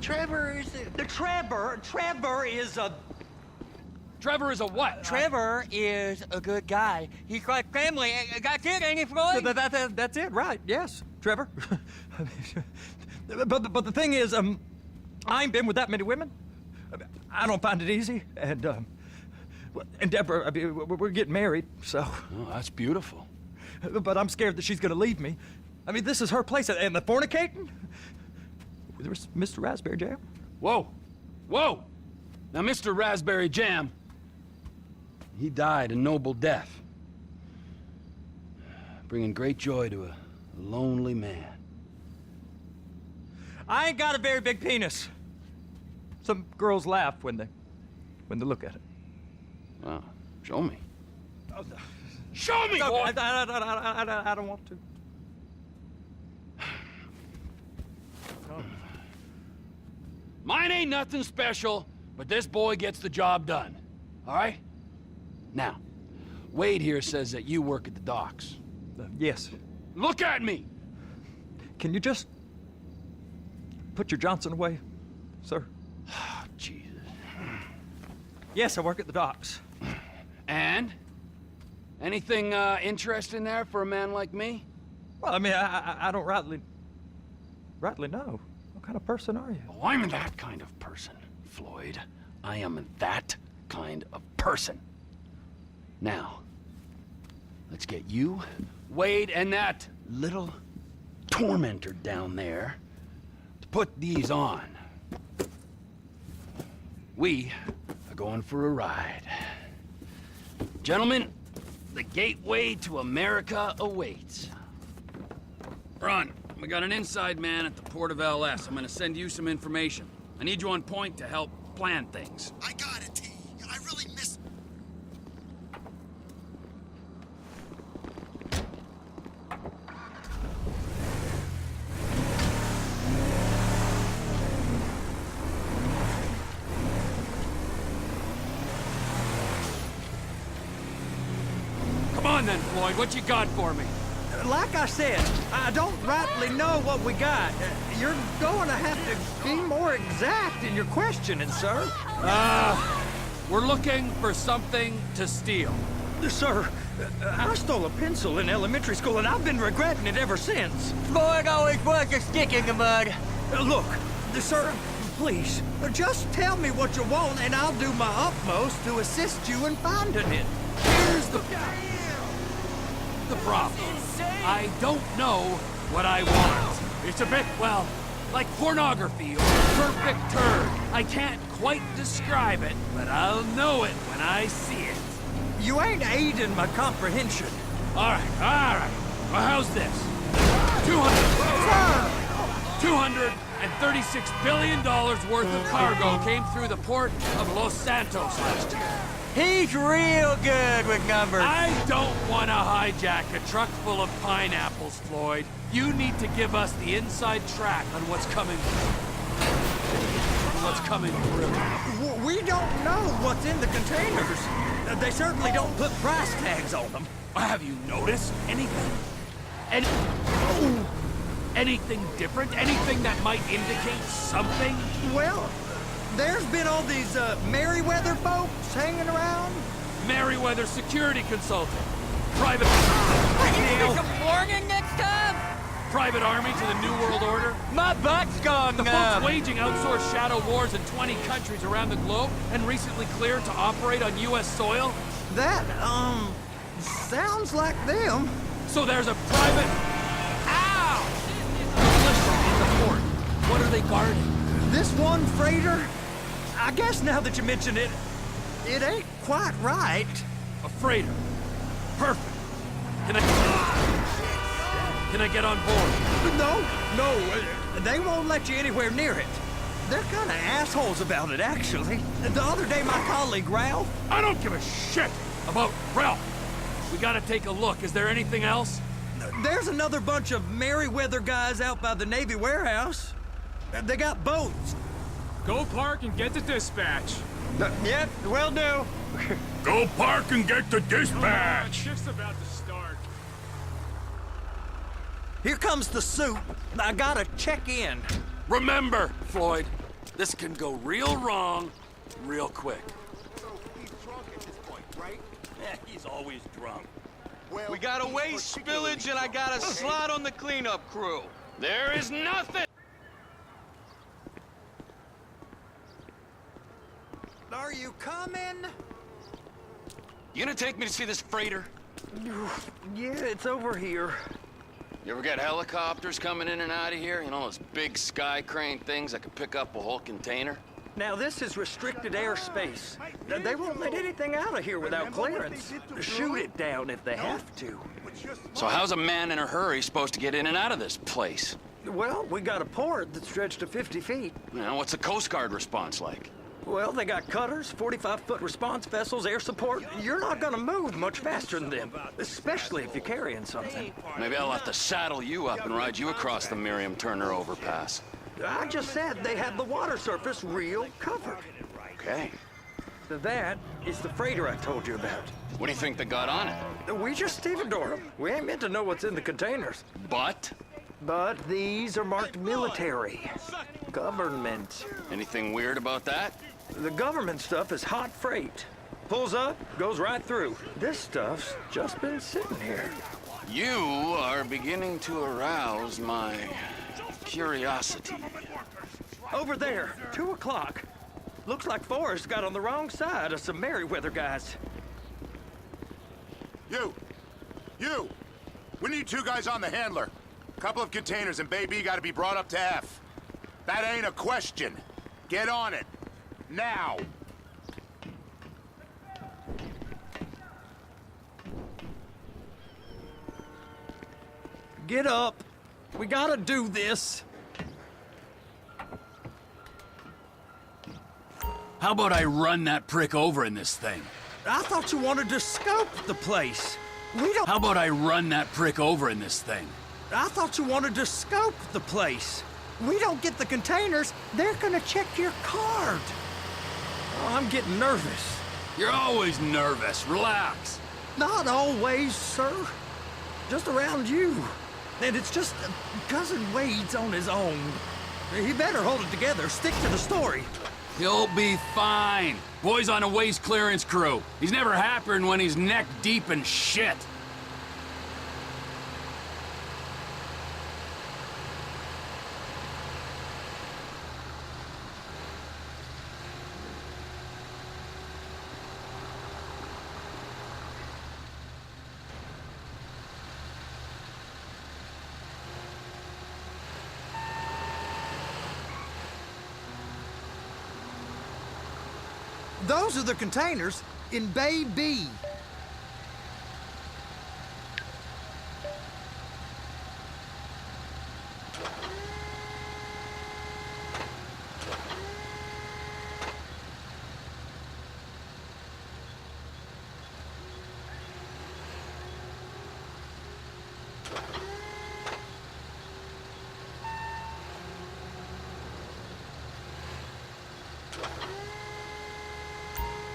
Trevor is a... Trevor is a... Trevor is a what? Trevor is a good guy. He's like family. That's it, ain't it, Floyd? That's it, right? Yes, Trevor. but the thing is, I ain't been with that many women. I don't find it easy, and Deborah, I mean, we're getting married, so. Oh, that's beautiful. But I'm scared that she's gonna leave me. I mean, this is her place, and the fornicating? There's Mr. Raspberry Jam. Whoa, whoa! Now, Mr. Raspberry Jam, he died a noble death, bringing great joy to a lonely man. I ain't got a very big penis. Some girls laugh when they look at it. Wow, show me. Oh, Show me, no, boy! I don't want to. Mine ain't nothing special, but this boy gets the job done. All right? Now, Wade here says that you work at the docks. Yes. Look at me! Can you just put your Johnson away, sir? Oh, Jesus. Yes, I work at the docks. And? Anything interesting there for a man like me? Well, I mean, I don't rightly know. What kind of person are you? Oh, I'm that kind of person, Floyd. I am that kind of person. Now, let's get you, Wade, and that little tormentor down there to put these on. We are going for a ride. Gentlemen, the gateway to America awaits. Ron, we got an inside man at the port of LS. I'm gonna send you some information. I need you on point to help plan things. I got it, T. I really miss... Come on then, Floyd, what you got for me? Like I said, I don't rightly know what we got. You're going to have to be more exact in your questioning, sir. We're looking for something to steal. Sir, I stole a pencil in elementary school, and I've been regretting it ever since. Floyd always was a stick in the mud. Look, sir, please, just tell me what you want, and I'll do my utmost to assist you in finding it. Here's the problem. I don't know what I want. It's a bit, well, like pornography or perfect turd. I can't quite describe it, but I'll know it when I see it. You ain't aiding my comprehension. All right. Well, how's this? $236 billion worth of cargo came through the port of Los Santos last year. He's real good with numbers. I don't want to hijack a truck full of pineapples, Floyd. You need to give us the inside track on what's coming through. We don't know what's in the containers. They certainly don't put price tags on them. Have you noticed anything? Anything different? Anything that might indicate something? Well, there's been all these Merryweather folks hanging around. Merryweather security consultant. Private... Some warning next time? Private army to the New World Order. My butt's gone The numb. folks waging outsourced shadow wars in 20 countries around the globe and recently cleared to operate on U.S. soil. That, sounds like them. So there's a private... Ow! Militia in the port. What are they guarding? This one freighter, I guess now that you mention it, it ain't quite right. A freighter. Perfect. Can I get on board? No, they won't let you anywhere near it. They're kind of assholes about it, actually. The other day, my colleague, Ralph... I don't give a shit about Ralph. We gotta take a look. Is there anything else? There's another bunch of Merryweather guys out by the Navy warehouse. They got boats. Go park and get the dispatch. Yep, will do. Go park and get the dispatch! Shift's about to start. Here comes the soup. I gotta check in. Remember, Floyd, This can go real wrong, real quick. So he's drunk at this point, right? Yeah, he's always drunk. Well, We got a he's waste particularly spillage and I got a drunk. slot on the cleanup crew. There is nothing! Are you coming? You gonna take me to see this freighter? Yeah, it's over here. You ever got helicopters coming in and out of here? You know, those big sky crane things that could pick up a whole container? Now, this is restricted airspace. They won't let anything out of here without clearance. Shoot it down if they have to. So how's a man in a hurry supposed to get in and out of this place? Well, we got a port that's stretched to 50 feet. You know, what's the Coast Guard response like? Well, they got cutters, 45-foot response vessels, air support. You're not gonna move much faster than them, especially if you're carrying something. Maybe I'll have to saddle you up and ride you across the Miriam Turner overpass. I just said they had the water surface real covered. Okay. That is the freighter I told you about. What do you think they got on it? We just stevedore them. We ain't meant to know what's in the containers. But? But these are marked military. Government. Anything weird about that? The government stuff is hot freight. Pulls up, goes right through. This stuff's just been sitting here. You are beginning to arouse my curiosity. Over there, 2 o'clock. Looks like Forrest got on the wrong side of some Merryweather guys. You! We need 2 guys on the handler. Couple of containers and Bay B gotta be brought up to F. That ain't a question. Get on it. Now! Get up. We gotta do this. How about I run that prick over in this thing? I thought you wanted to scope the place. We don't... How about I run that prick over in this thing? I thought you wanted to scope the place. We don't get the containers, they're gonna check your card. Oh, I'm getting nervous. You're always nervous. Relax. Not always, sir. Just around you. And it's just Cousin Wade's on his own. He better hold it together, stick to the story. He'll be fine. Boy's on a waste clearance crew. He's never happier than when he's neck deep in shit. Those are the containers in Bay B.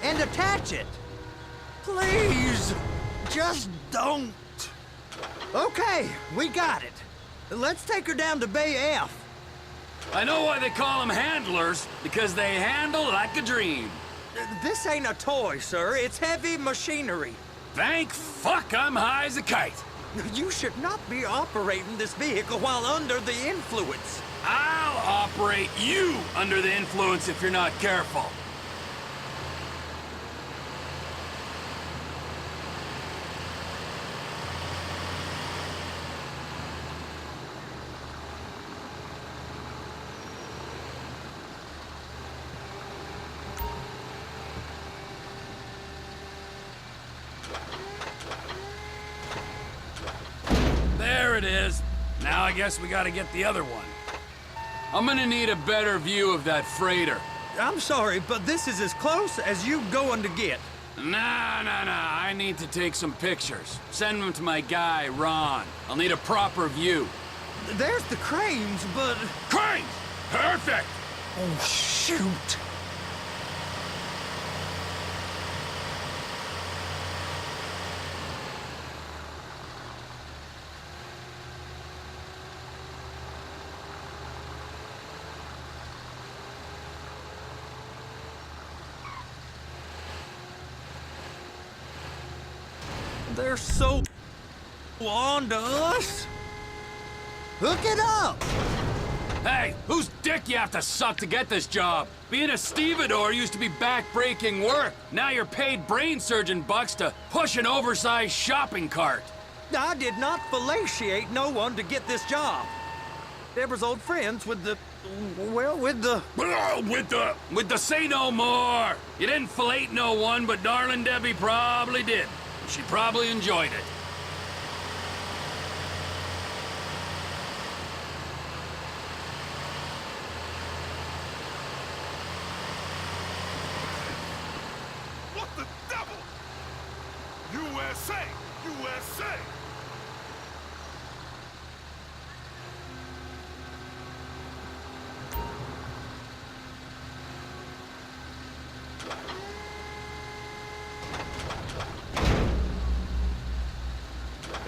And attach it. Please, just don't. Okay, we got it. Let's take her down to Bay F. I know why they call them handlers, because they handle like a dream. This ain't a toy, sir. It's heavy machinery. Thank fuck I'm high as a kite. You should not be operating this vehicle while under the influence. I'll operate you under the influence if you're not careful. There it is. Now I guess we gotta get the other one. I'm gonna need a better view of that freighter. I'm sorry, but this is as close as you going to get. Nah. I need to take some pictures. Send them to my guy, Ron. I'll need a proper view. There's the cranes, but... Cranes! Perfect! Oh, shoot. They're so on to us. Hook it up! Hey, whose dick you have to suck to get this job? Being a stevedore used to be back-breaking work. Now you're paid brain surgeon bucks to push an oversized shopping cart. I did not fellatiate no one to get this job. Deborah's old friends with the... well, with the... With the say no more. You didn't fillet no one, but darling Debbie probably did. She probably enjoyed it. What the devil? USA! USA!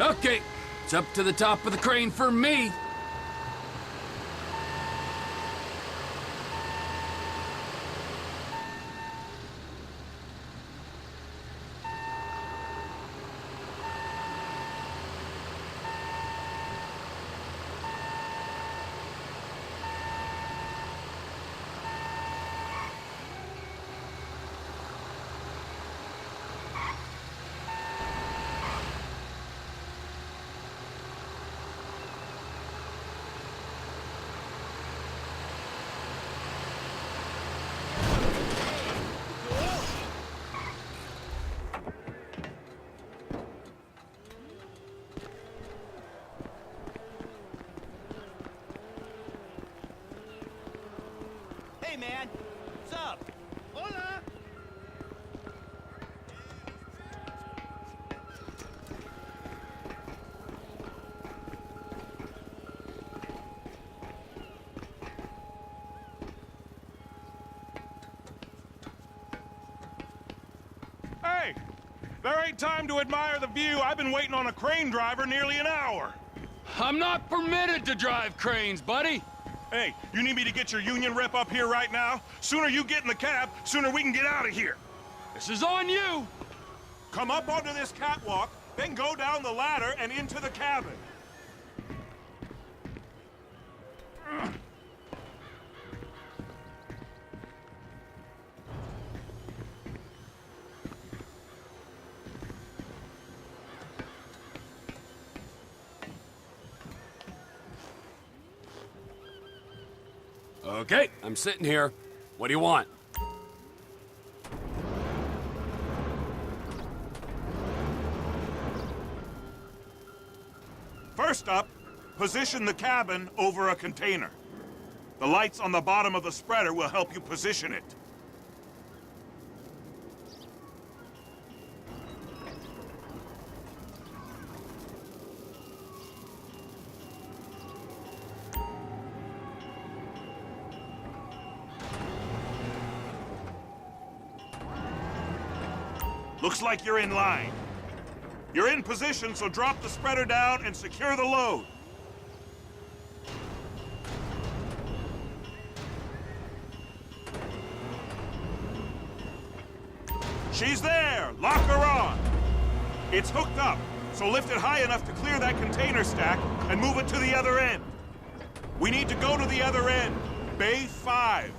Okay, it's up to the top of the crane for me. Hey, man. What's up? Hola! Hey! There ain't time to admire the view. I've been waiting on a crane driver nearly an hour. I'm not permitted to drive cranes, buddy. Hey, you need me to get your union rep up here right now? Sooner you get in the cab, sooner we can get out of here. This is on you. Come up onto this catwalk, then go down the ladder and into the cabin. Okay, I'm sitting here. What do you want? First up, position the cabin over a container. The lights on the bottom of the spreader will help you position it. Looks like you're in line. You're in position, so drop the spreader down and secure the load. She's there! Lock her on! It's hooked up, so lift it high enough to clear that container stack and move it to the other end. We need to go to the other end. Bay 5.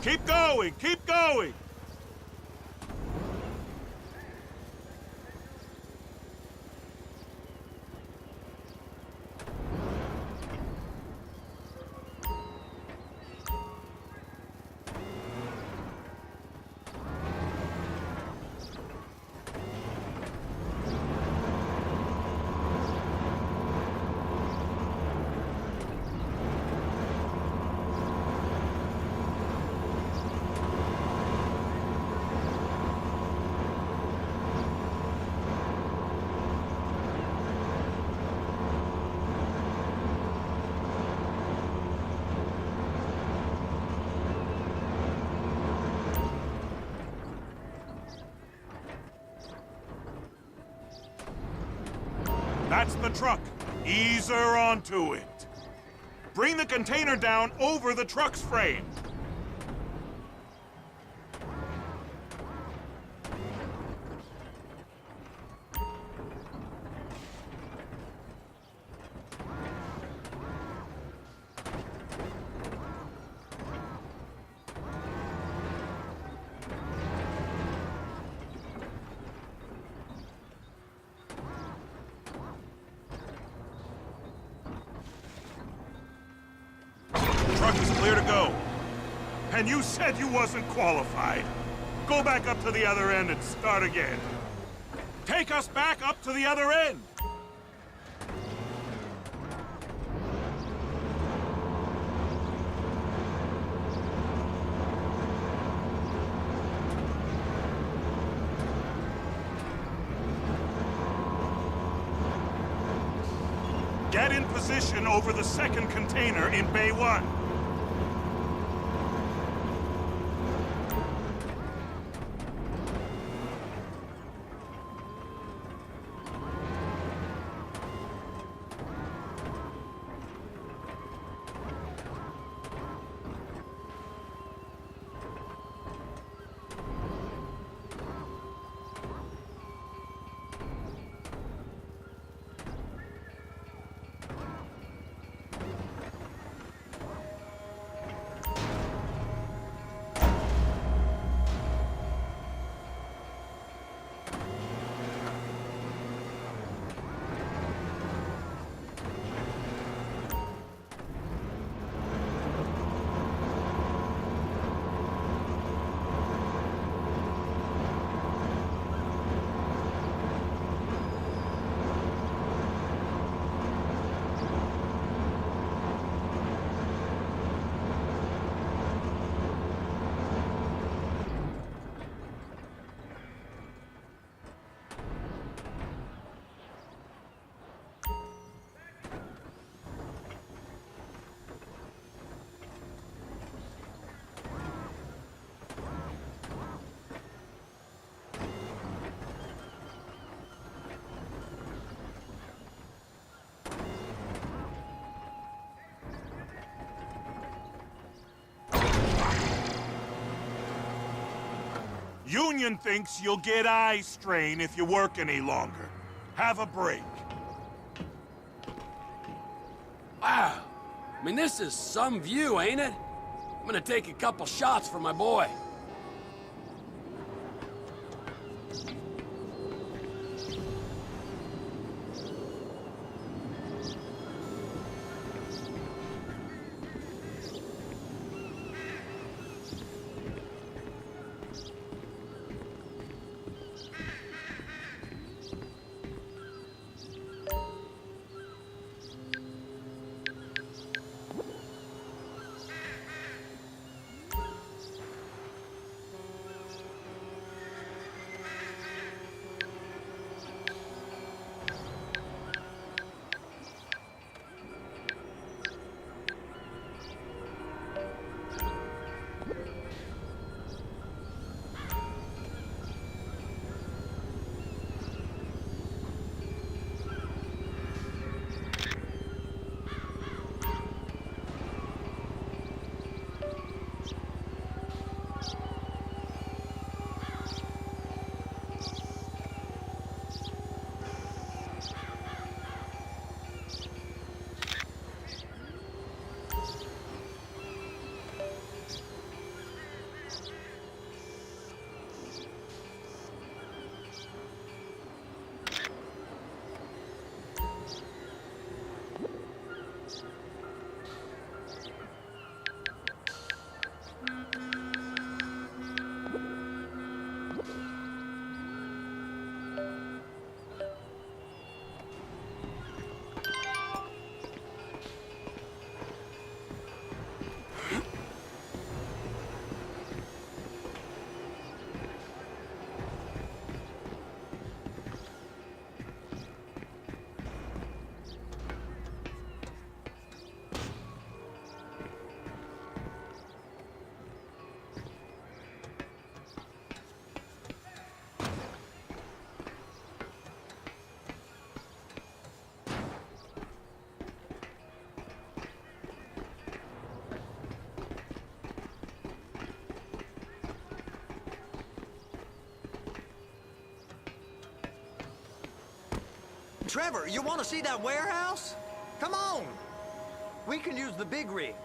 Keep going! Keep going! That's the truck. Ease her onto it. Bring the container down over the truck's frame. truck is clear to go. And you said you wasn't qualified. Go back up to the other end and start again. Take us back up to the other end! Get in position over the second container in Bay 1. Union thinks you'll get eye strain if you work any longer. Have a break. Wow. I mean, this is some view, ain't it? I'm gonna take a couple shots for my boy. Trevor, you want to see that warehouse? Come on. We can use the big rig.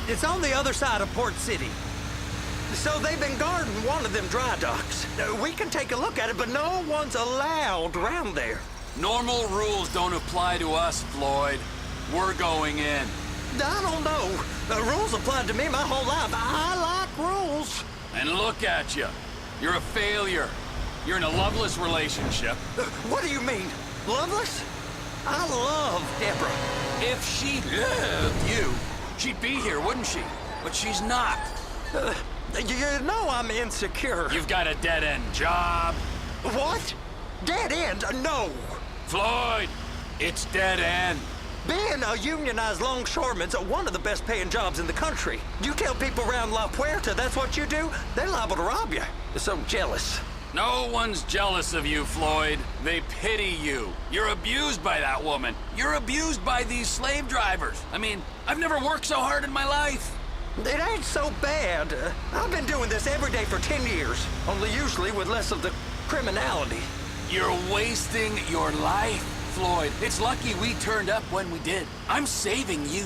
It's on the other side of Port City. So they've been guarding one of them dry docks. We can take a look at it, but no one's allowed around there. Normal rules don't apply to us, Floyd. We're going in. I don't know. The rules applied to me my whole life. I like rules. And look at you. You're a failure. You're in a loveless relationship. What do you mean? Loveless? I love Deborah. If she loved you, she'd be here, wouldn't she? But she's not. You know I'm insecure. You've got a dead-end job. What? Dead end? No. Floyd, it's dead end. Being a unionized longshoreman's one of the best paying jobs in the country. You tell people around La Puerta that's what you do, they're liable to rob you. They're so jealous. No one's jealous of you, Floyd. They pity you. You're abused by that woman. You're abused by these slave drivers. I mean, I've never worked so hard in my life. It ain't so bad. I've been doing this every day for 10 years, only usually with less of the criminality. You're wasting your life, Floyd. It's lucky we turned up when we did. I'm saving you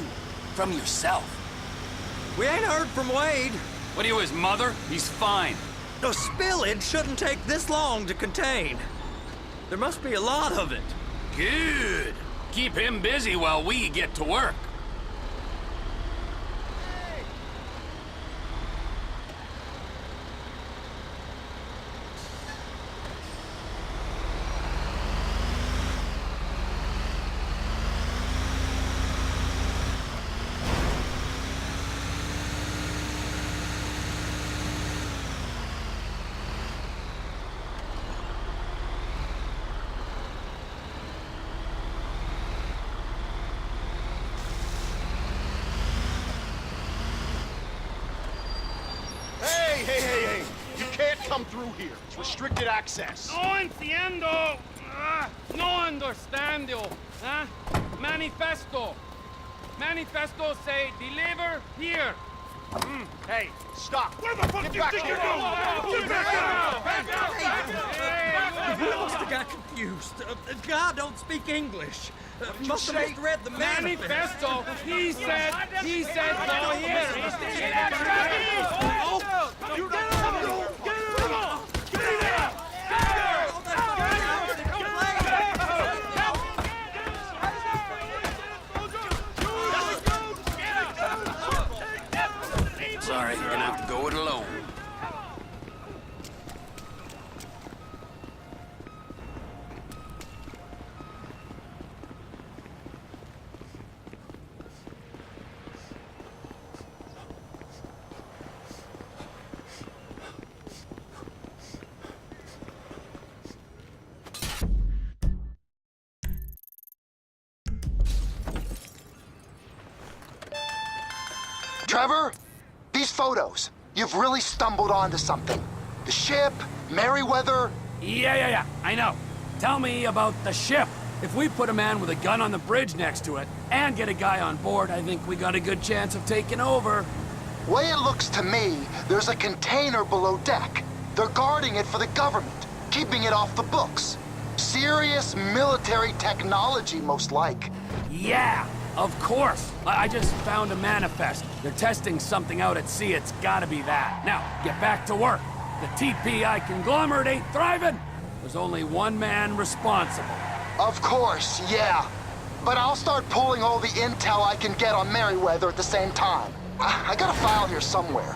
from yourself. We ain't heard from Wade. What are you, his mother? He's fine. The spillage shouldn't take this long to contain. There must be a lot of it. Good. Keep him busy while we get to work. Hey! You can't come through here. It's restricted access. No entiendo. No understando. Manifesto. Manifesto say deliver here. Hey, stop. Where the fuck Get do you back think here. you're going? Get back I must have got confused. God don't speak English. Must have misread the manifesto. Manifesto. He said go here. You get Sorry, you're gonna have to go it alone. Trevor, these photos, you've really stumbled onto something. The ship, Merryweather. Yeah, I know. Tell me about the ship. If we put a man with a gun on the bridge next to it and get a guy on board, I think we got a good chance of taking over. Way it looks to me, there's a container below deck. They're guarding it for the government, keeping it off the books. Serious military technology, most like. Yeah, of course. I just found a manifest. They're testing something out at sea. It's gotta be that. Now, get back to work. The TPI conglomerate ain't thriving. There's only one man responsible. Of course, yeah. But I'll start pulling all the intel I can get on Merryweather at the same time. I got a file here somewhere.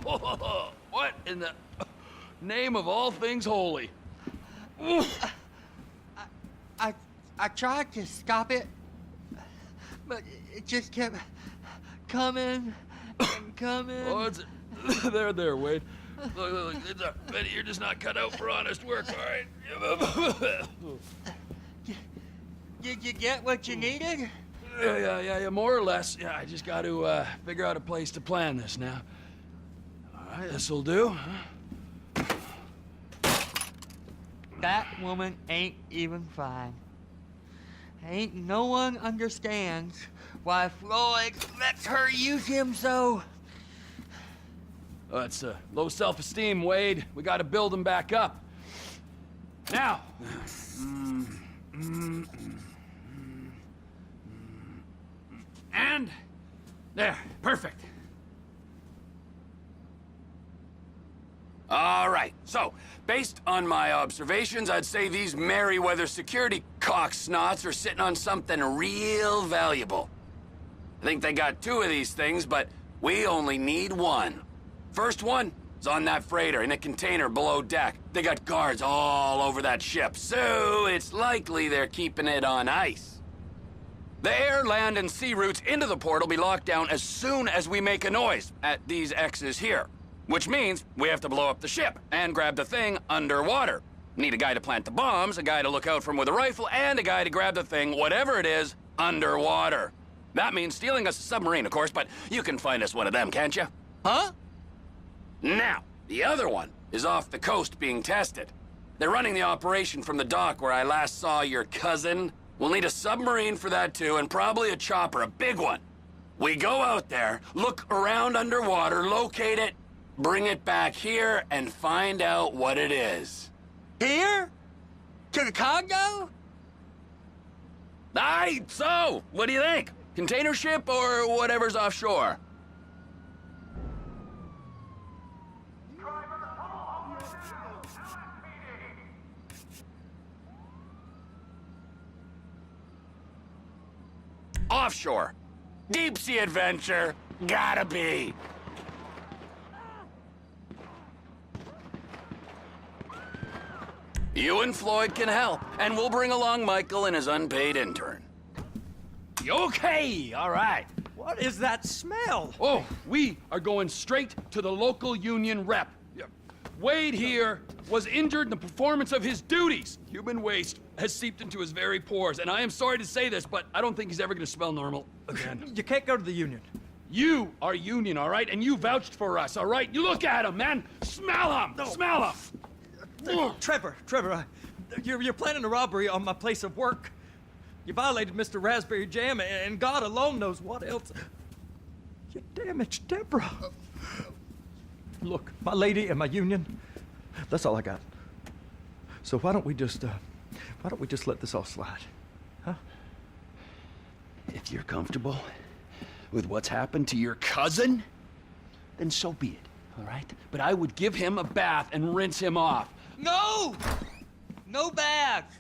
What in the name of all things holy? I tried to stop it, but it just kept coming and coming. Oh, it's there, Wade. Look, it's Betty, you're just not cut out for honest work, all right? Did you get what you needed? Yeah, more or less. Yeah, I just got to figure out a place to plan this now. All right, this'll do. That woman ain't even fine. Ain't no one understands why Floyd lets her use him so. It's low self-esteem, Wade. We got to build him back up. Now. And there, perfect. All right, so, based on my observations, I'd say these Merryweather security cocksnots are sitting on something real valuable. I think they got 2 of these things, but we only need 1. First one is on that freighter in a container below deck. They got guards all over that ship, so it's likely they're keeping it on ice. The air, land, and sea routes into the port will be locked down as soon as we make a noise at these X's here. Which means we have to blow up the ship and grab the thing underwater. Need a guy to plant the bombs, a guy to look out for him with a rifle, and a guy to grab the thing, whatever it is, underwater. That means stealing us a submarine, of course, but you can find us one of them, can't you? Huh? Now, the other one is off the coast being tested. They're running the operation from the dock where I last saw your cousin. We'll need a submarine for that too, and probably a chopper, a big one. We go out there, look around underwater, locate it, bring it back here, and find out what it is. Here? To the Congo? Aye, so, what do you think? Container ship or whatever's offshore? Offshore. Deep sea adventure. Gotta be. You and Floyd can help, and we'll bring along Michael and his unpaid intern. Okay, all right. What is that smell? Oh, we are going straight to the local union rep. Wade here was injured in the performance of his duties. Human waste has seeped into his very pores, and I am sorry to say this, but I don't think he's ever gonna smell normal again. You can't go to the union. You are union, all right? And you vouched for us, all right? You look at him, man. Smell him. No. Smell him. Trevor, you're planning a robbery on my place of work. You violated Mr. Raspberry Jam, and God alone knows what else. You damaged Deborah. Look, my lady and my union, that's all I got. So why don't we just let this all slide, huh? If you're comfortable with what's happened to your cousin, then so be it, all right? But I would give him a bath and rinse him off. No! No baths!